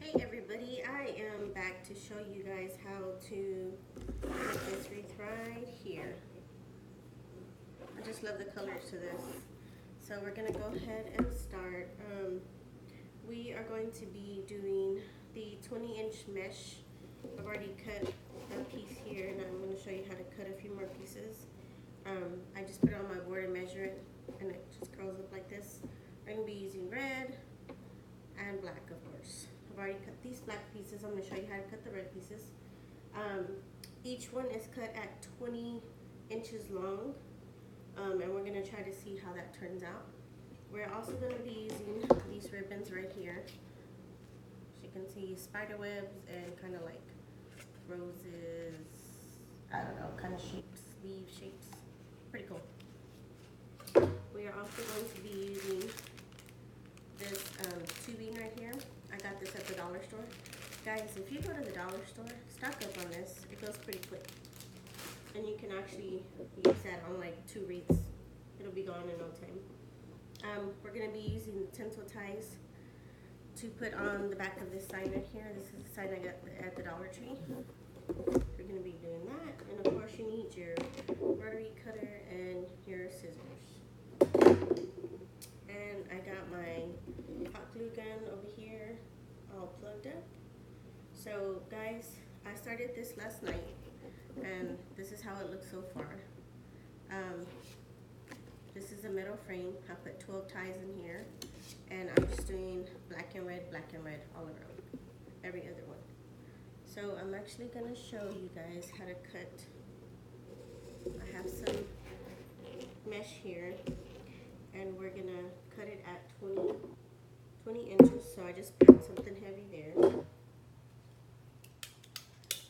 Hey everybody, I am back to show you guys how to make this wreath right here. I just love the colors to this. So we're going to go ahead and start. We are going to be doing the 20-inch mesh. I've already cut a piece here and I'm going to show you how to cut a few more pieces. I just put it on my board and measure it and it just curls up like this. I'm going to be using red and black, of course. I've already cut these black pieces. I'm going to show you how to cut the red pieces. Each one is cut at 20 inches long, and we're going to try to see how that turns out. We're also going to be using these ribbons right here. As you can see, spider webs and kind of like roses, I don't know, kind of shapes, leaf shapes. Pretty cool. We are also going to be using this tubing right here. I got this at the dollar store. Guys, if you go to the dollar store, stock up on this. It goes pretty quick. And you can actually use that on like 2 wreaths. It'll be gone in no time. We're going to be using the tinsel ties to put on the back of this sign right here. This is the sign I got at the Dollar Tree. We're going to be doing that. And of course you need your rotary cutter and your scissors. And I got my hot glue gun over here all plugged up. So guys, I started this last night and this is how it looks so far. This is a metal frame. I put 12 ties in here and I'm just doing black and red all around, every other one. So I'm actually going to show you guys how to cut. I have some mesh here and we're going to cut it at 20 inches. So I just put something heavy there.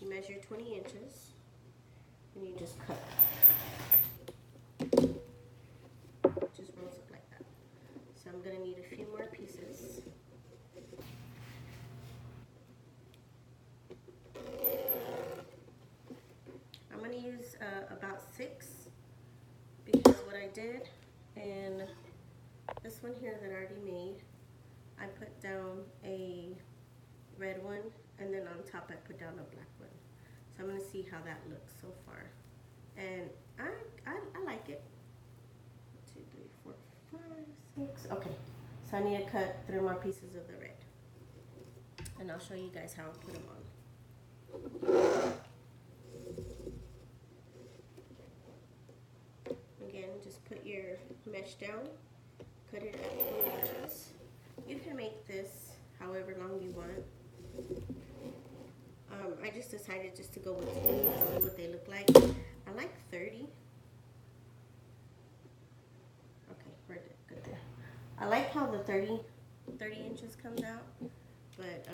You measure 20 inches and you just cut. Just rolls up like that. So I'm going to need a few more pieces. I'm going to use about 6 because what I did, and this one here that I already made, I put down a red one and then on top I put down a black one. So I'm going to see how that looks so far. And I like it. 2, 3, 4, 5, 6. Okay, so I need to cut 3 more pieces of the red. And I'll show you guys how I put them on. Again, just put your mesh down, cut it at 20 inches. You can make this however long you want. I just decided just to go with 20 to see what they look like. I like 30. Okay, we're good there. I like how the 30 inches comes out, but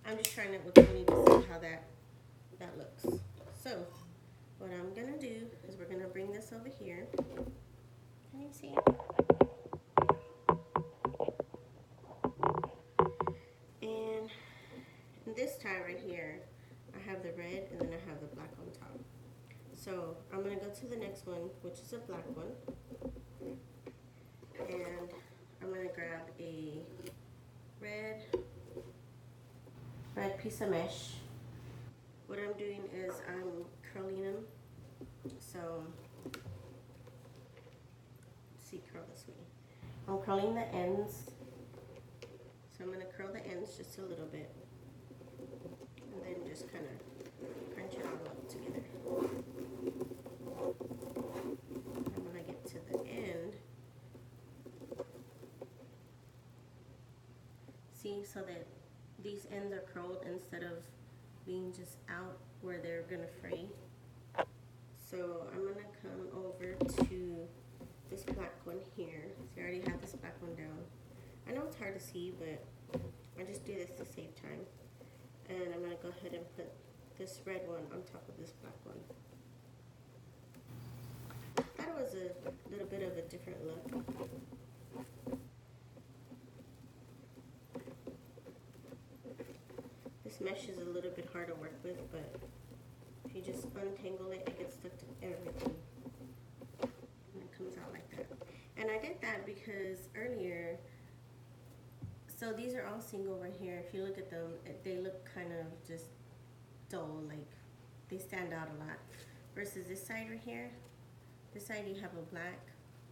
I'm just trying it with 20 to see how that looks. So what I'm gonna do is we're gonna bring this over here. Can you see it? And in this tie right here, I have the red and then I have the black on top. So I'm gonna go to the next one, which is a black one. And I'm gonna grab a red piece of mesh. What I'm doing is I'm curling them. So, see, curl this way. I'm curling the ends. So I'm gonna curl the ends just a little bit. And then just kind of crunch it all up together. And when I get to the end, see, so that these ends are curled instead of being just out where they're gonna fray. So I'm gonna come over to this black one here. So I already have this black one down. I know it's hard to see, but I just do this to save time. And I'm gonna go ahead and put this red one on top of this black one. I thought it was a little bit of a different look. This mesh is a little bit hard to work with, but if you just untangle it, it gets stuck to everything. And it comes out like that. And I did that because earlier So these are all single right here. If you look at them, they look kind of just dull, like they stand out a lot. Versus this side right here, this side you have a black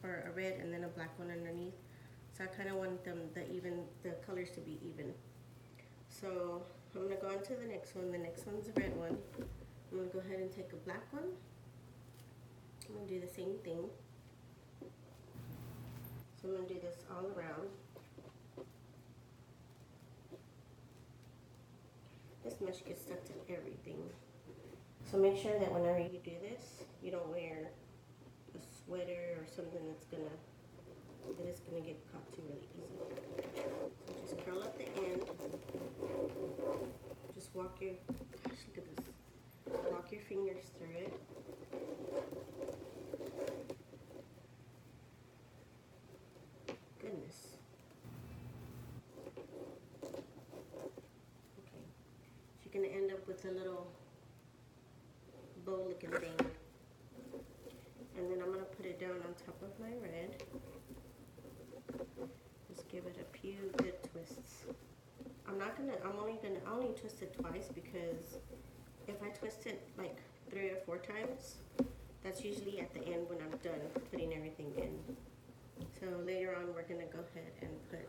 or a red and then a black one underneath. So I kind of want them the colors to be even. So I'm gonna go on to the next one. The next one's a red one. I'm gonna go ahead and take a black one. I'm gonna do the same thing. So I'm gonna do this all around. This mesh gets stuck to everything. So make sure that whenever you do this, you don't wear a sweater or something that is gonna get caught too really easy. So just curl up the end. Just walk your, gosh, look at this. Walk your fingers through it. Goodness. Okay. So you're gonna end up with a little bow looking thing. And then I'm gonna put it down on top of my red. Just give it a few good twists. I only twist it twice because if I twist it like 3 or 4 times, that's usually at the end when I'm done putting everything in. So later on we're gonna go ahead and put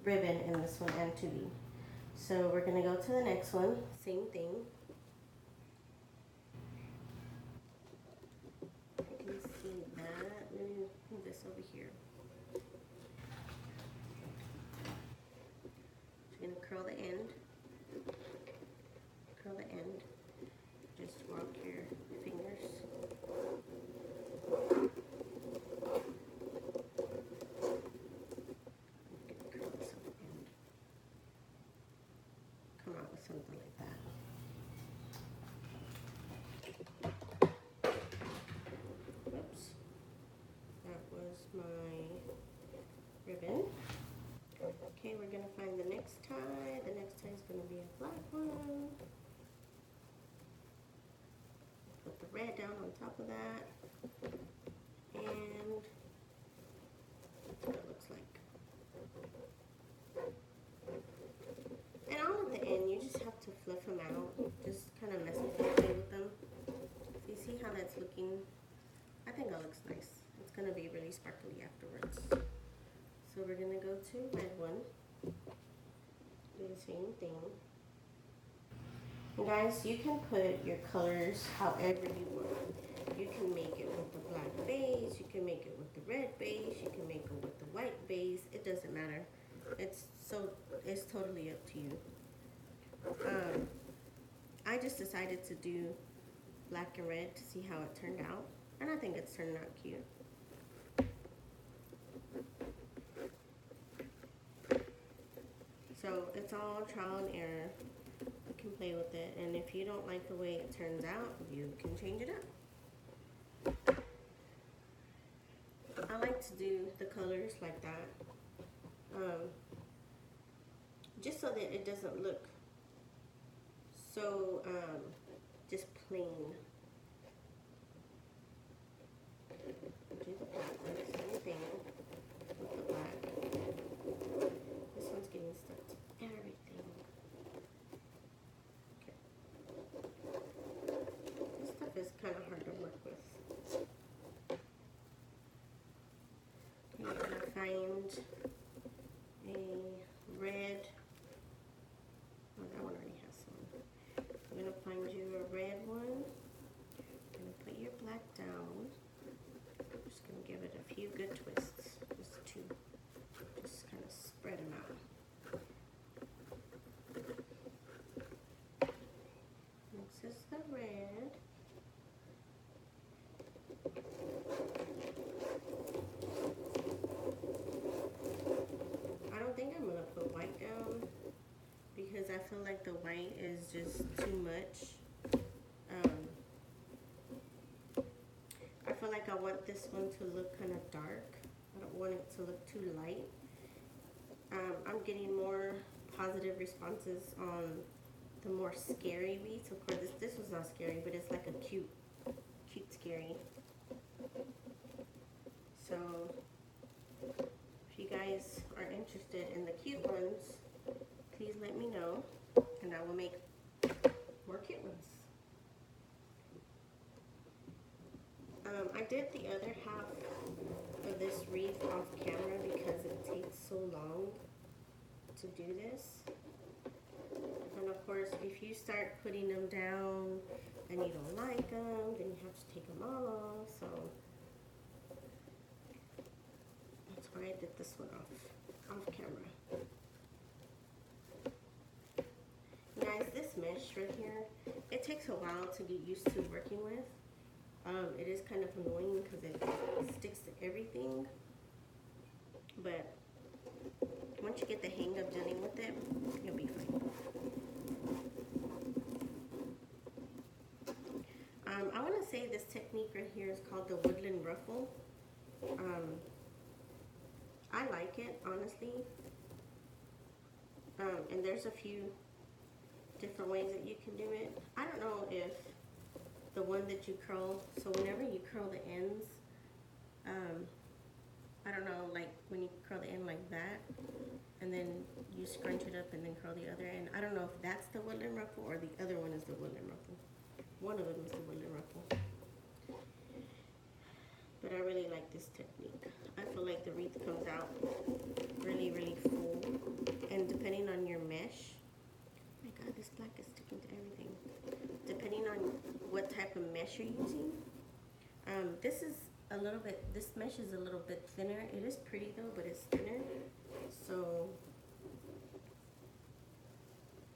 ribbon in this one and tubing. So we're gonna go to the next one, same thing. You can see that. Let me move this over here. You're gonna curl the end. Curl the end. Just walk your fingers. Curl this on the end. Come out with something like that. Whoops. That was my ribbon. Okay, we're gonna find the next tie. The next tie is gonna be a black one. Put the red down on top of that. And that's what it looks like. And all at the end, you just have to fluff them out. Just kind of mess with them. So you see how that's looking? I think that looks nice. It's gonna be really sparkly afterwards. So we're gonna go to red one. Do the same thing. And guys, you can put your colors however you want. You can make it with the black base, you can make it with the red base, you can make it with the white base. It doesn't matter. It's totally up to you. I just decided to do black and red to see how it turned out, and I think it's turned out cute. So it's all trial and error. You can play with it, and if you don't like the way it turns out, you can change it up. I like to do the colors like that, just so that it doesn't look so just plain. Do the black one, same thing with the black. This one's getting stuck to everything. Okay. This stuff is kind of hard to work with. Okay, you're gonna find a red. Oh, that one already has some. You're gonna find you a red one. You're gonna put your black down. I'm just gonna give it a few good twists, just to kind of spread them out. Next is the red. I don't think I'm gonna put white down because I feel like the white is just too much. I feel like I want this one to look kind of dark. I don't want it to look too light. I'm getting more positive responses on the more scary beats. Of course, this was not scary, but it's like a cute scary. So if you guys are are interested in the cute ones, please let me know, and I will make more cute ones. I did the other half of this wreath off camera because it takes so long to do this. And of course, if you start putting them down and you don't like them, then you have to take them all off. So that's why I did this one off camera. Guys, this mesh right here, it takes a while to get used to working with. It is kind of annoying because it sticks to everything, but once you get the hang of dealing with it, you'll be fine. I want to say this technique right here is called the woodland ruffle. I like it, honestly, and there's a few different ways that you can do it. I don't know if the one that you curl, so whenever you curl the ends, I don't know, like when you curl the end like that, and then you scrunch it up and then curl the other end. I don't know if that's the woodland ruffle or the other one is the woodland ruffle. One of them is the woodland ruffle. But I really like this technique. I feel like the wreath comes out really, really full. And depending on your mesh, oh my God, this black is sticking to everything. Depending on what type of mesh you're using, this mesh is a little bit thinner. It is pretty though, but it's thinner. So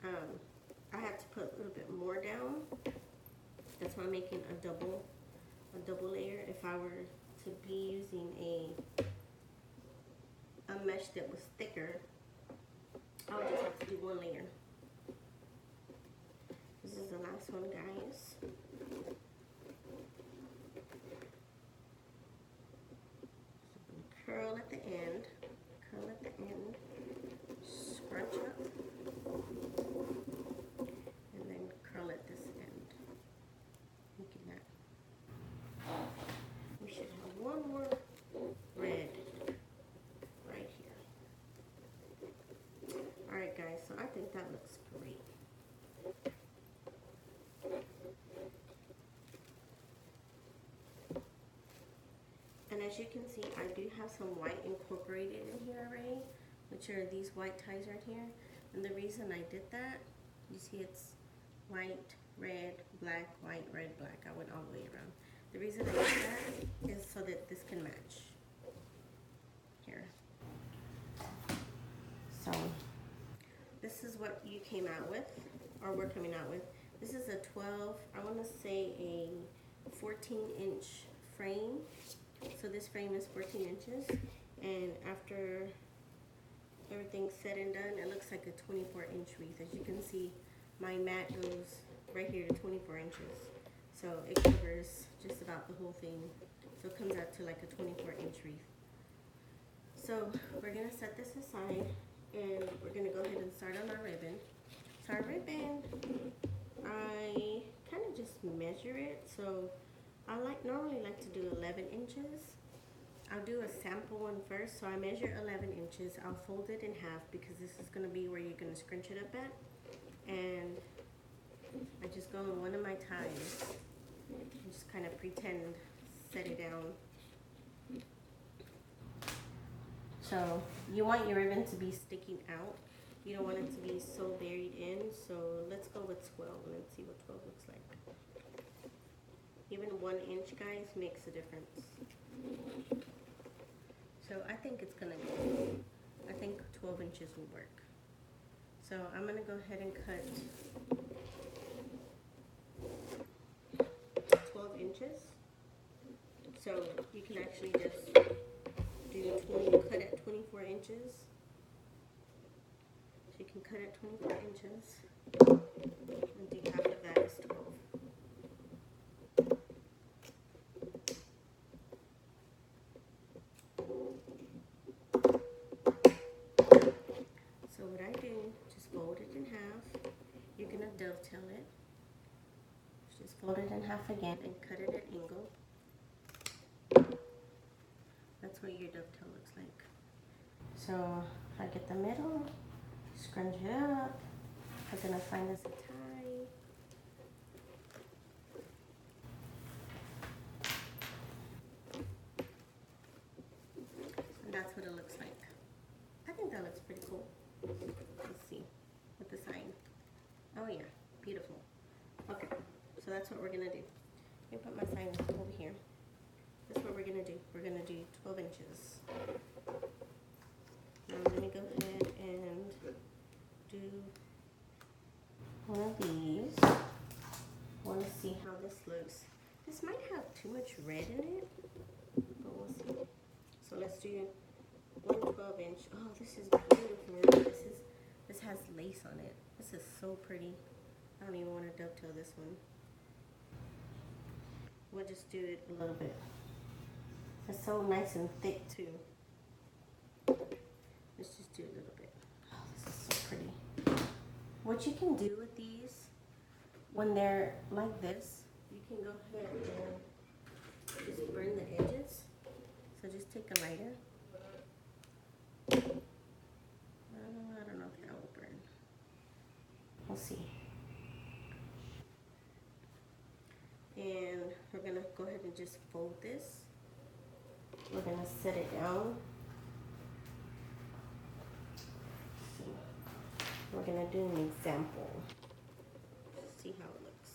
I have to put a little bit more down. That's why I'm making a double layer. If I were to be using a mesh that was thicker, I would just have to do one layer. This is the last one, guys. Curl at the end, scrunch up, and then curl at this end. Look at that. We should have one more red right here. Alright guys, so I think that looks great. And as you can see, I do have some white incorporated in here already, which are these white ties right here. And the reason I did that, you see it's white, red, black, white, red, black. I went all the way around. The reason I did that is so that this can match. Here. So, this is what you came out with, or we're coming out with. This is a 12, I want to say a 14-inch frame. So this frame is 14 inches, and after everything's said and done, it looks like a 24-inch wreath. As you can see, my mat goes right here to 24 inches. So it covers just about the whole thing. So it comes out to like a 24-inch wreath. So we're going to set this aside, and we're going to go ahead and start on our ribbon. So our ribbon, I kind of just measure it. So I normally like to do 11 inches. I'll do a sample one first. So I measure 11 inches. I'll fold it in half because this is going to be where you're going to scrunch it up at. And I just go in one of my ties and just kind of pretend set it down. So you want your ribbon to be sticking out. You don't want it to be so buried in. So let's go with 12 and let's see what 12 looks like. Even 1 inch, guys, makes a difference. So I think it's gonna go. I think 12 inches will work. So I'm gonna go ahead and cut 12 inches. So you can actually just cut at 24 inches. So you can cut at 24 inches and do half of that is 12. So what I do, just fold it in half. You're gonna dovetail it. Just fold it in half again and cut it at an angle. That's what your dovetail looks like. So I get the middle, scrunch it up. I'm gonna find us a tie. And that's what it looks like. I think that looks pretty cool. Let's see, with the sign. Oh yeah, beautiful. Okay, so that's what we're gonna do. Let me put my sign over here. That's what we're gonna do. We're gonna do 12 inches. Now let me go ahead and do one of these. I want to see how this looks. This might have too much red in it, but we'll see. So let's do one 12-inch. Oh, this is beautiful. This has lace on it. This is so pretty. I don't even want to dovetail this one. We'll just do it a little bit. It's so nice and thick too. Let's just do a little bit. Oh, this is so pretty. What you can do with these, when they're like this, you can go ahead and just burn the edges. So just take a lighter. I don't know if that will burn. We'll see. And we're gonna go ahead and just fold this. We're gonna set it down. We're gonna do an example. See how it looks.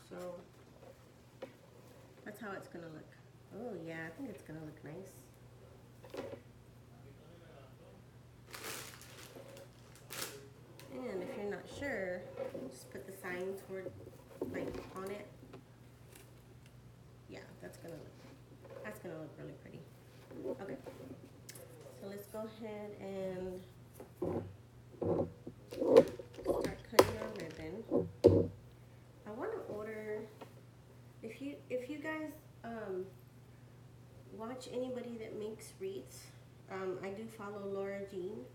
So that's how it's gonna look. Oh yeah, I think it's gonna look nice. And if you're not sure, just put the sign toward, like, on it. Yeah, that's gonna look really pretty. Okay, so let's go ahead and start cutting our ribbon. I want to order, if you guys watch anybody that makes wreaths, I do follow Laura Jean.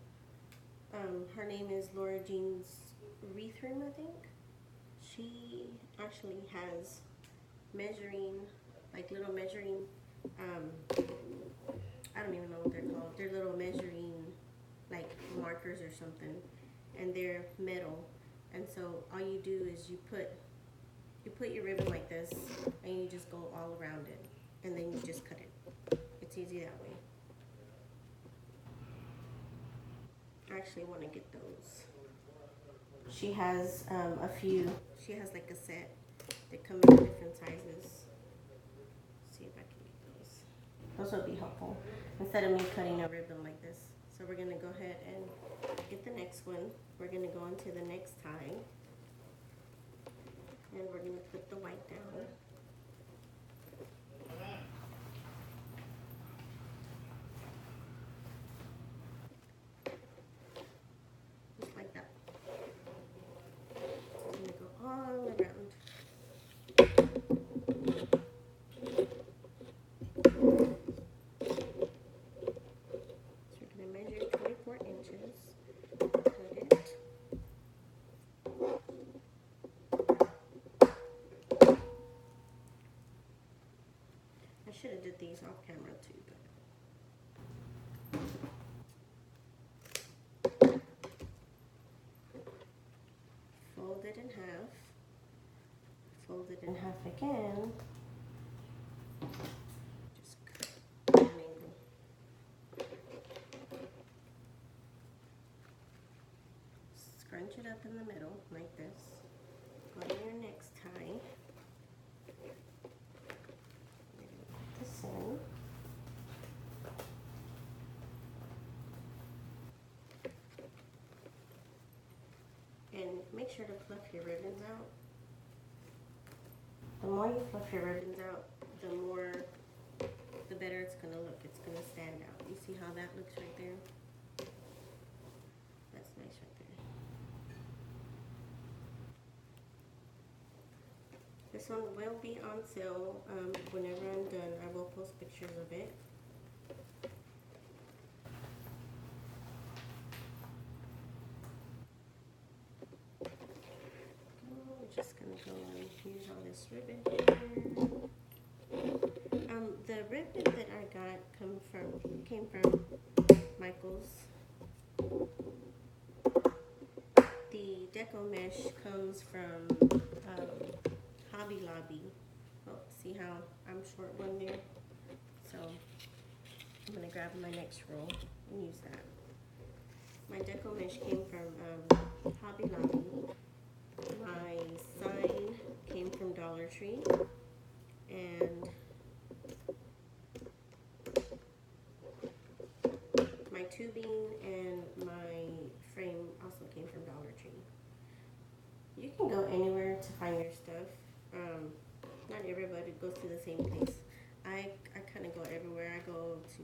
Her name is Laura Jean's Wreath Room, I think. She actually has measuring, like little measuring, I don't even know what they're called. They're little measuring, like markers or something, and they're metal. And so all you do is you put your ribbon like this, and you just go all around it, and then you just cut it. It's easy that way. I actually want to get those. She has a few. She has like a set that come in different sizes. Let's see if I can get those. Those will be helpful instead of me cutting a ribbon like this. So we're gonna go ahead and get the next one. We're gonna go into the next tie, and we're gonna put the white down. Just like that. I'm gonna go all around. So we're gonna measure 24 inches. Cut it. I should have did these off camera too, but fold it in half. Fold it in half again. Just cut at an angle. Scrunch it up in the middle like this. Go to your next tie. Put this in. And make sure to fluff your ribbons out. The more you fluff your ribbons out, the better it's gonna look. It's gonna stand out. You see how that looks right there? That's nice right there. This one will be on sale whenever I'm done. I will post pictures of it. We're just gonna go and use all this ribbon here. came from Michael's. The deco mesh comes from Hobby Lobby. Oh, see how I'm short one there? So I'm gonna grab my next roll and use that. My deco mesh came from Hobby Lobby. My sign came from Dollar Tree. And my tubing and my frame also came from Dollar Tree. You can go anywhere to find your stuff. Not everybody goes to the same place. I kind of go everywhere. I go to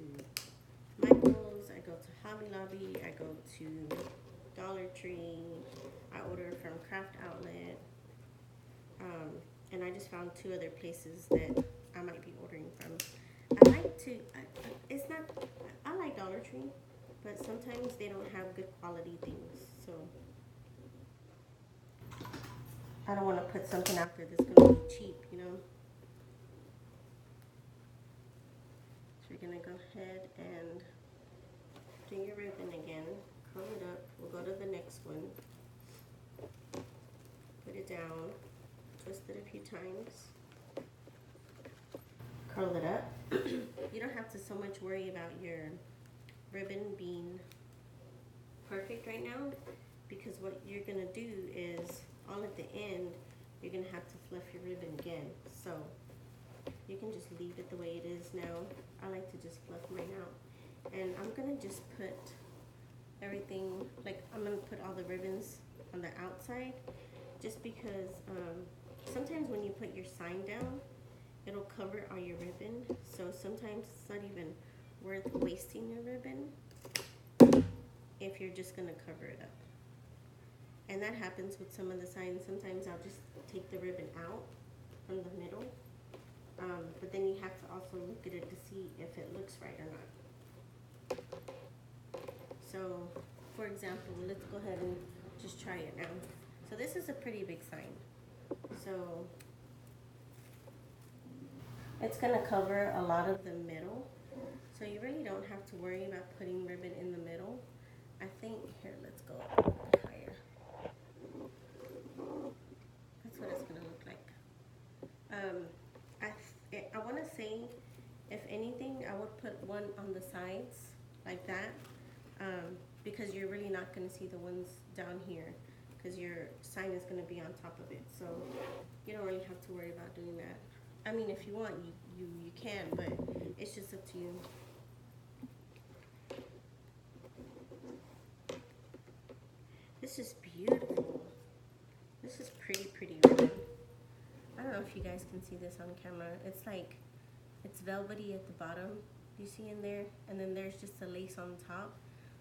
Michael's, I go to Hobby Lobby, I go to Dollar Tree, I order from Craft Outlet, and I just found 2 other places that I might be ordering from. I like Dollar Tree, but sometimes they don't have good quality things, so I don't want to put something out there that's going to be cheap, you know. So you're going to go ahead and do your ribbon again, curl it up. We'll go to the next one. Put it down, twist it a few times, curl it up. You don't have to so much worry about your ribbon being perfect right now, because what you're going to do is all at the end you're going to have to fluff your ribbon again. So you can just leave it the way it is now. I like to just fluff mine out. And I'm going to just put everything, like I'm going to put all the ribbons on the outside, just because sometimes when you put your sign down, it'll cover all your ribbon. So sometimes it's not even worth wasting your ribbon if you're just going to cover it up. And that happens with some of the signs. Sometimes I'll just take the ribbon out from the middle. But then you have to also look at it to see if it looks right or not. So, for example, let's go ahead and just try it now. So this is a pretty big sign. So it's going to cover a lot of the middle. So you really don't have to worry about putting ribbon in the middle. I think, here, let's go a little bit higher. That's what it's going to look like. I want to say, if anything, I would put one on the sides like that, because you're really not going to see the ones down here, because your sign is going to be on top of it. So you don't really have to worry about doing that. I mean, if you want, you can, but it's just up to you. This is beautiful. This is pretty ribbon. I don't know if you guys can see this on camera. It's like, it's velvety at the bottom, you see in there, and then there's just a lace on top,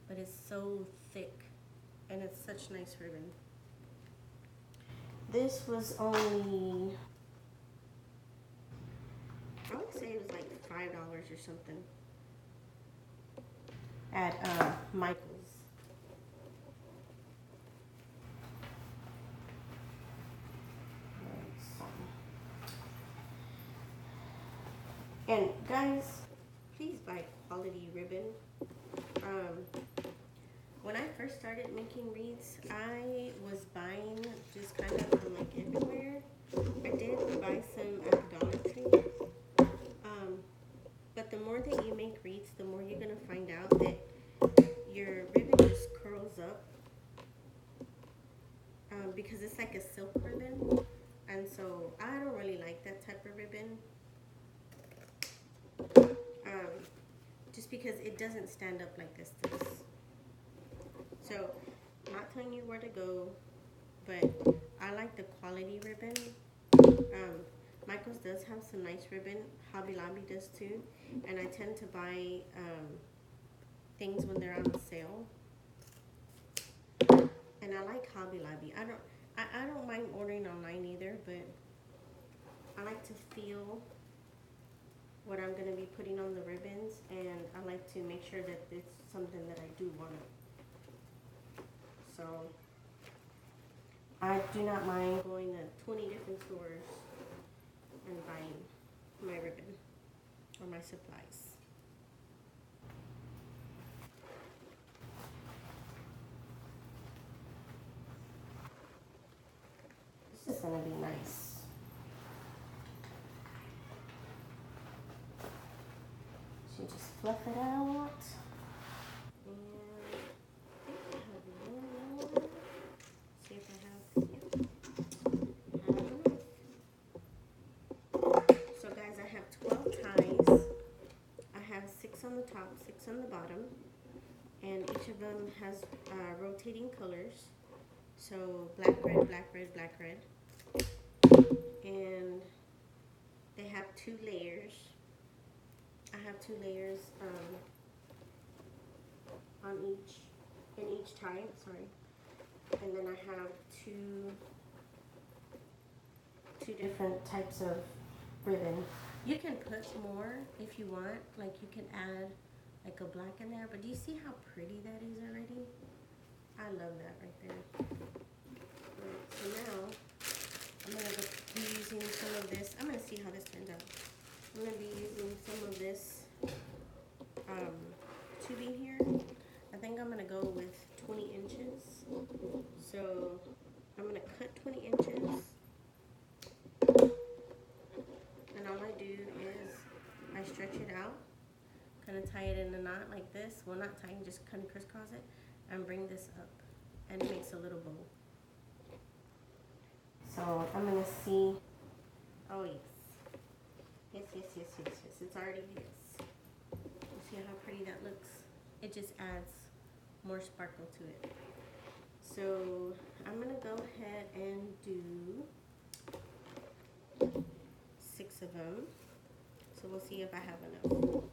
but it's so thick, and it's such nice ribbon. This was only, I would say it was like $5 or something at Michael's. And guys, please buy quality ribbon. When I first started making wreaths, I was buying just kind of from like everywhere. I did buy some at the Dollar Tree. But the more that you make wreaths, the more you're gonna find out that your ribbon just curls up, because it's like a silk ribbon, and so I don't really like that type of ribbon. Just because it doesn't stand up like this does. So, I'm not telling you where to go, but I like the quality ribbon. Michael's does have some nice ribbon. Hobby Lobby does too. And I tend to buy things when they're on sale. And I like Hobby Lobby. I don't mind ordering online either, but I like to feel what I'm going to be putting on the ribbons, and I like to make sure that it's something that I do want. So I do not mind going to 20 different stores and buying my ribbon or my supplies. gonna be nice. So you just fluff it out. And I think I have one more. See if I have, yep, have enough. So guys, I have 12 ties. I have 6 on the top, 6 on the bottom. And each of them has rotating colors. So black, red, black, red, black, red. And they have 2 layers. I have 2 layers in each tie, sorry. And then I have two different types of ribbon. You can put more if you want, like you can add like a black in there, but do you see how pretty that is already? I love that right there. Right, so now I'm gonna be using some of this. I'm gonna see how this turns out. I'm gonna be using some of this tubing here. I think I'm gonna go with 20 inches. So I'm gonna cut 20 inches. And all I do is I stretch it out, kind of tie it in a knot like this. Well, not tying, just kind of crisscross it, and bring this up, and it makes a little bow. So I'm gonna see. Oh yes, yes, yes, yes, yes, yes. It's already yes. You see how pretty that looks? It just adds more sparkle to it. So I'm gonna go ahead and do 6 of them. So we'll see if I have enough.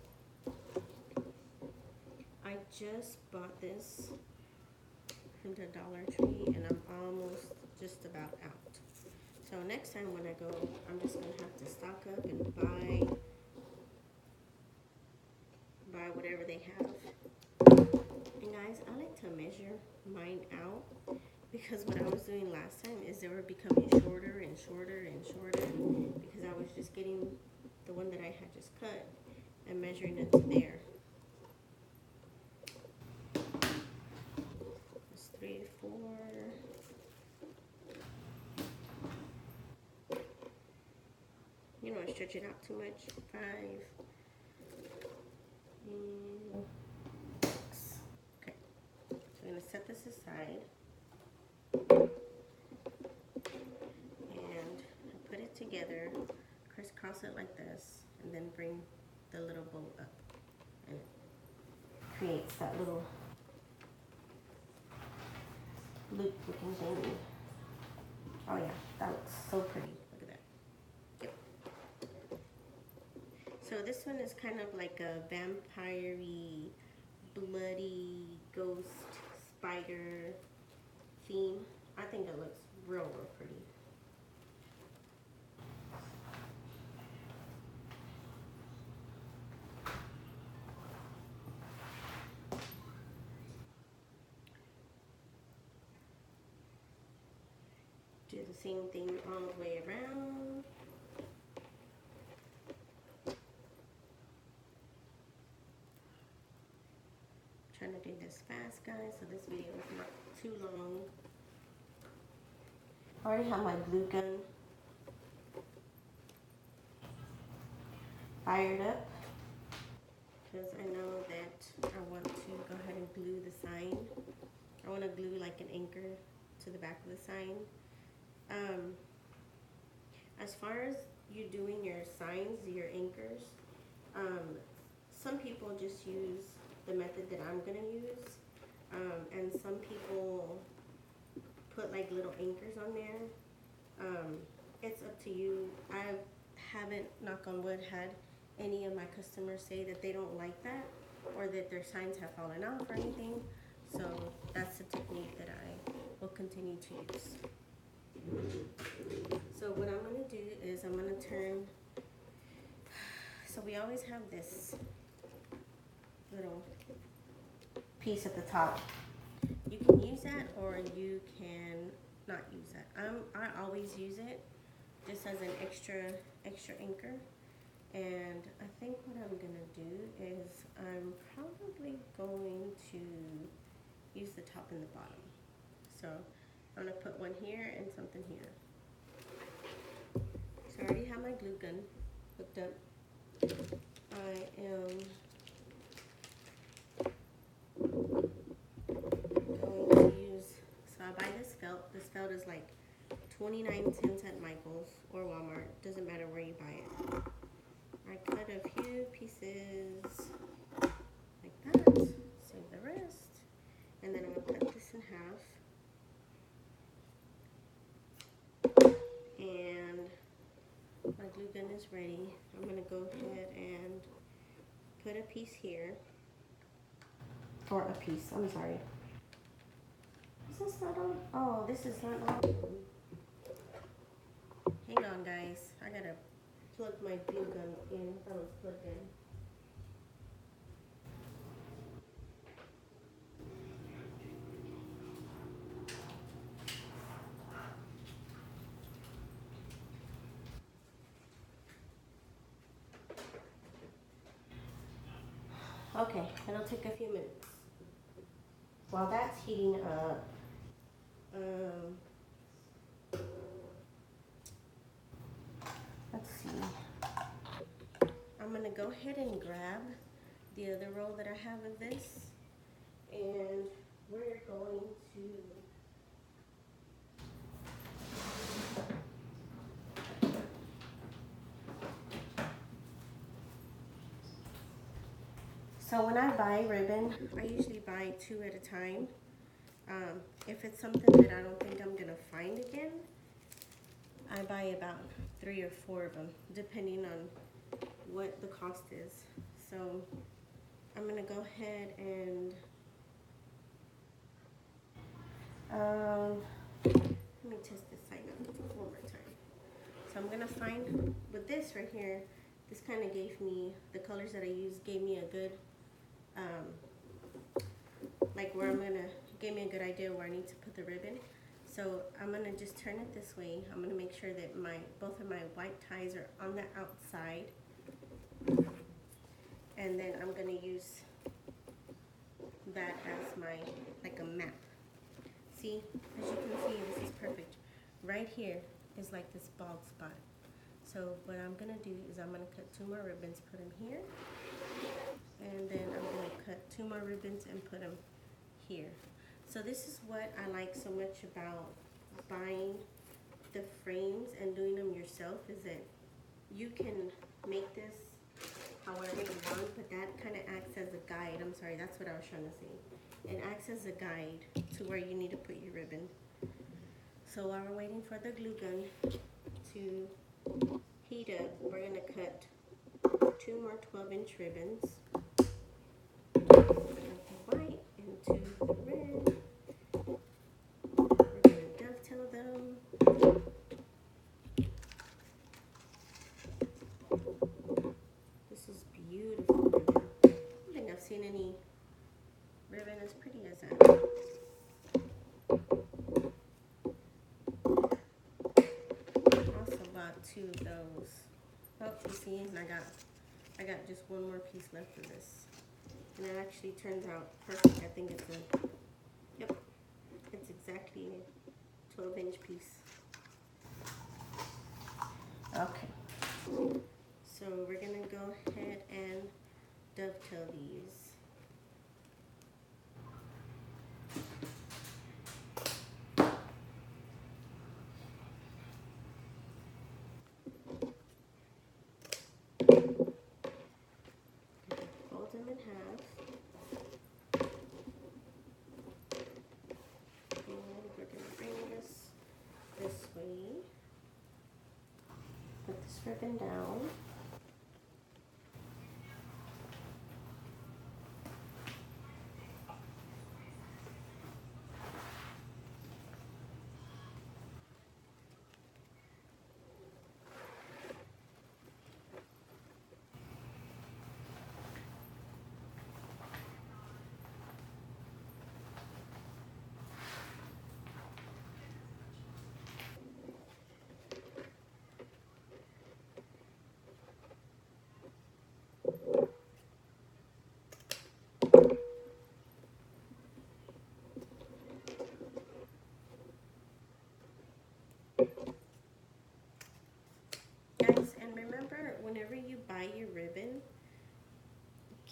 I just bought this from the Dollar Tree and I'm almost just about out. So next time when I go, I'm just gonna have to stock up and buy whatever they have. And guys, I like to measure mine out because what I was doing last time is they were becoming shorter and shorter and shorter because I was just getting the one that I had just cut and measuring it to there. It's 3 to 4. You don't want to stretch it out too much. 5 and 6. Okay, so I'm going to set this aside and put it together, crisscross it like this, and then bring the little bow up, and it creates that little loop looking thing. Oh yeah, that looks so pretty. Look at that. Yep. So this one is kind of like a vampire-y, bloody ghost spider theme. I think it looks real, real pretty. Do the same thing all the way around. Trying to do this fast, guys, so this video is not too long. I already have my glue gun fired up because I know that I want to go ahead and glue the sign. I want to glue like an anchor to the back of the sign. As far as you doing your signs, your anchors, some people just use the method that I'm gonna use, and some people put like little anchors on there. It's up to you. I haven't, knock on wood, had any of my customers say that they don't like that or that their signs have fallen off or anything. So that's the technique that I will continue to use. So what I'm going to do is I'm going to turn, so we always have this little piece at the top. You can use that or you can not use that. I always use it just as an extra anchor. And I think what I'm going to do is I'm probably going to use the top and the bottom. So I'm going to put one here and something here. already have my glue gun hooked up. I am going to use, so I buy this felt. This felt is like 29 cents at Michael's or Walmart. Doesn't matter where you buy it. I cut a few pieces like that. Save the rest. And then I'm going to cut this in half. And my glue gun is ready. I'm going to go ahead and put a piece here. Or a piece, I'm sorry. Is this not on? Oh, this is not on. Hang on, guys. I gotta plug my glue gun in. I thought it was plugged in. Okay, it'll take a few minutes. While that's heating up, let's see. I'm gonna go ahead and grab the other roll that I have of this, and we're going to so when I buy ribbon, I usually buy 2 at a time. If it's something that I don't think I'm gonna find again, I buy about 3 or 4 of them, depending on what the cost is. So I'm gonna go ahead and let me test this side up one more time. So I'm gonna find, with this right here, this kind of gave me, the colors that I used gave me a good, like where I'm gonna, gave me a good idea where I need to put the ribbon. So I'm gonna just turn it this way. I'm gonna make sure that both of my white ties are on the outside. And then I'm gonna use that as my, like a map. See, as you can see, this is perfect. Right here is like this bald spot. So what I'm gonna do is I'm gonna cut 2 more ribbons, put them here. And then I'm gonna cut 2 more ribbons and put them here. So this is what I like so much about buying the frames and doing them yourself, is that you can make this however you want, but that kind of acts as a guide. I'm sorry, that's what I was trying to say. It acts as a guide to where you need to put your ribbon. So while we're waiting for the glue gun to heat up, we're going to cut 2 more 12-inch ribbons. The white into the red. We're going to dovetail them. This is beautiful ribbon. I don't think I've seen any ribbon as pretty as that. Also bought 2 of those. Oh, you see, and I got just 1 more piece left of this. And it actually turns out perfect. I think it's yep, it's exactly a 12-inch piece. Okay. So we're gonna go ahead and dovetail these. Fold them in half. And we're gonna bring this way. Put this ribbon down.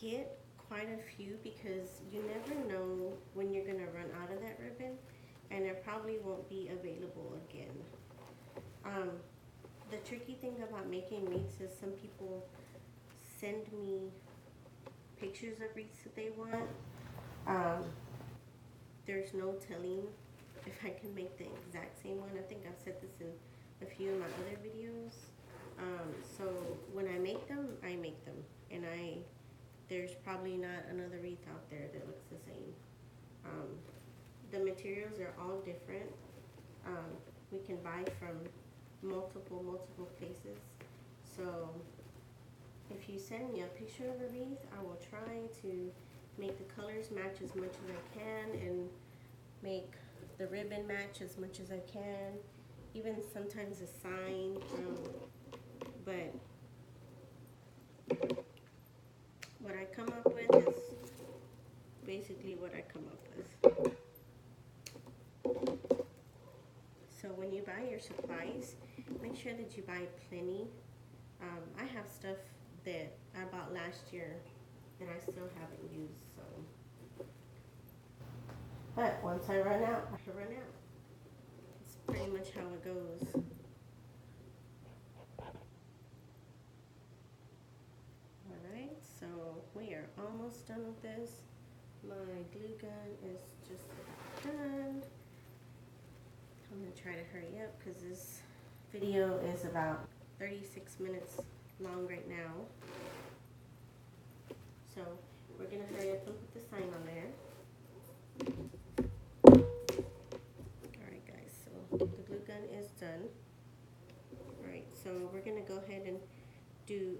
get quite a few because you never know when you're gonna run out of that ribbon, and it probably won't be available again. The tricky thing about making wreaths is some people send me pictures of wreaths that they want. There's no telling if I can make the exact same one. I think I've said this in a few of my other videos. So when I make them, and there's probably not another wreath out there that looks the same. The materials are all different. We can buy from multiple places. So if you send me a picture of a wreath, I will try to make the colors match as much as I can and make the ribbon match as much as I can, even sometimes a sign, but what I come up with is basically what I come up with. So when you buy your supplies, make sure that you buy plenty. I have stuff that I bought last year that I still haven't used, so. But once I run out, I run out. It's pretty much how it goes. Alright, so we are almost done with this. My glue gun is just about done. I'm going to try to hurry up because this video is about 36 minutes long right now. So we're going to hurry up and put the sign on there. Alright guys, so the glue gun is done. Alright, so we're going to go ahead and do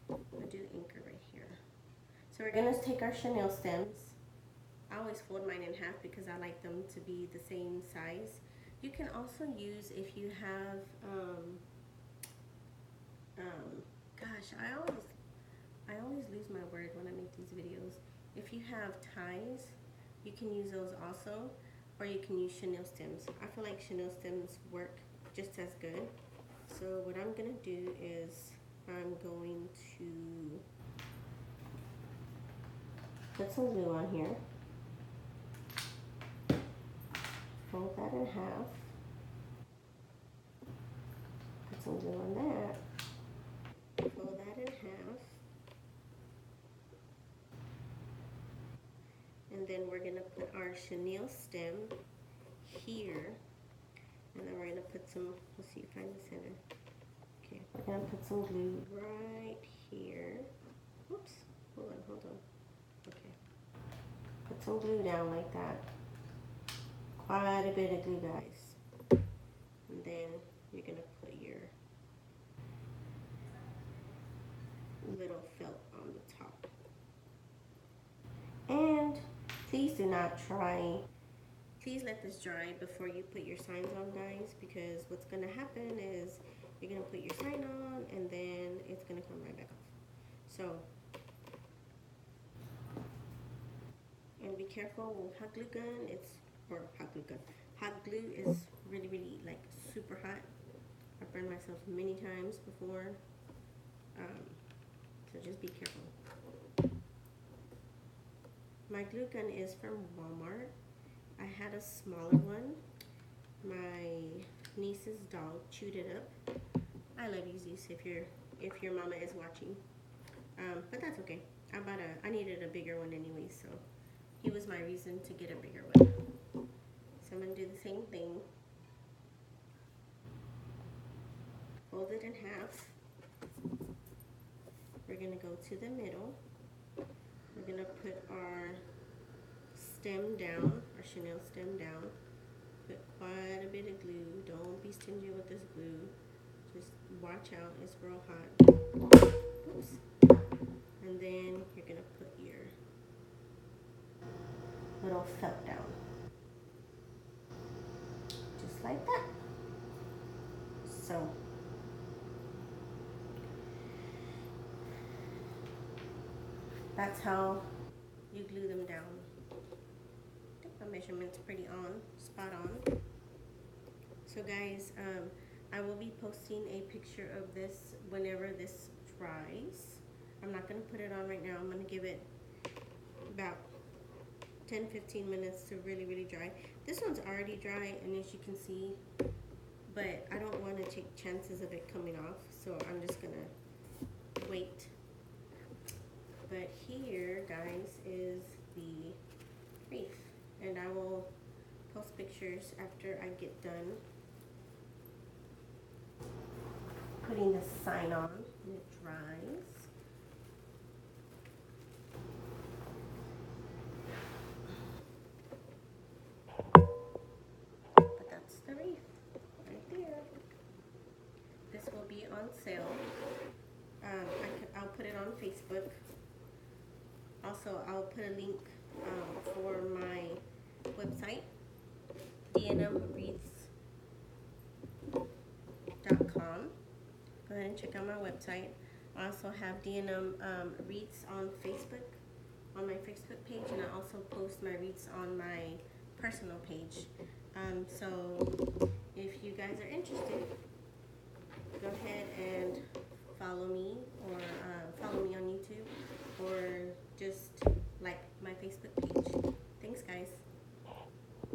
I'll do anchor right here. So we're going to take our chenille stems. I always fold mine in half because I like them to be the same size. You can also use, if you have, gosh, I always lose my word when I make these videos. If you have ties, you can use those also, or you can use chenille stems. I feel like chenille stems work just as good. So what I'm gonna do is I'm going to put some glue on here. Fold that in half. Put some glue on that. Fold that in half. And then we're going to put our chenille stem here. And then we're going to put some, let's see, find the center. Okay, we're going to put some glue right here. Oops, hold on. Okay. Put some glue down like that. Quite a bit of glue, guys. And then you're going to put your little felt on the top. And please do not try, please let this dry before you put your signs on, guys, because what's going to happen is you're going to put your sign on and then it's going to come right back off. So, and be careful with hot glue gun. Hot glue is really like super hot. I've burned myself many times before. So just be careful. My glue gun is from Walmart. I had a smaller one. My niece's dog chewed it up. I love you, Zeus, if your mama is watching. But that's okay. I needed a bigger one anyway, so he was my reason to get a bigger one. So I'm going to do the same thing. Fold it in half. We're going to go to the middle. We're going to put our stem down, our chenille stem down. Put quite a bit of glue. Don't be stingy with this glue. Just watch out, it's real hot. Oops. And then you're going to put your little felt down. Just like that. So that's how you glue them down. I think my measurement's pretty spot on. So guys, I will be posting a picture of this whenever this dries. I'm not going to put it on right now. I'm going to give it about 10-15 minutes to really dry. This one's already dry, and as you can see, but I don't want to take chances of it coming off, so I'm just going to wait. But here, guys, is the wreath, and I will post pictures after I get done putting the sign on and it dries. But that's the wreath right there. This will be on sale. I'll put it on Facebook. Also, I'll put a link for my website, dnmwreaths.com. Go ahead and check out my website. I also have DNM Wreaths on Facebook, on my Facebook page, and I also post my wreaths on my personal page. So if you guys are interested, go ahead and follow me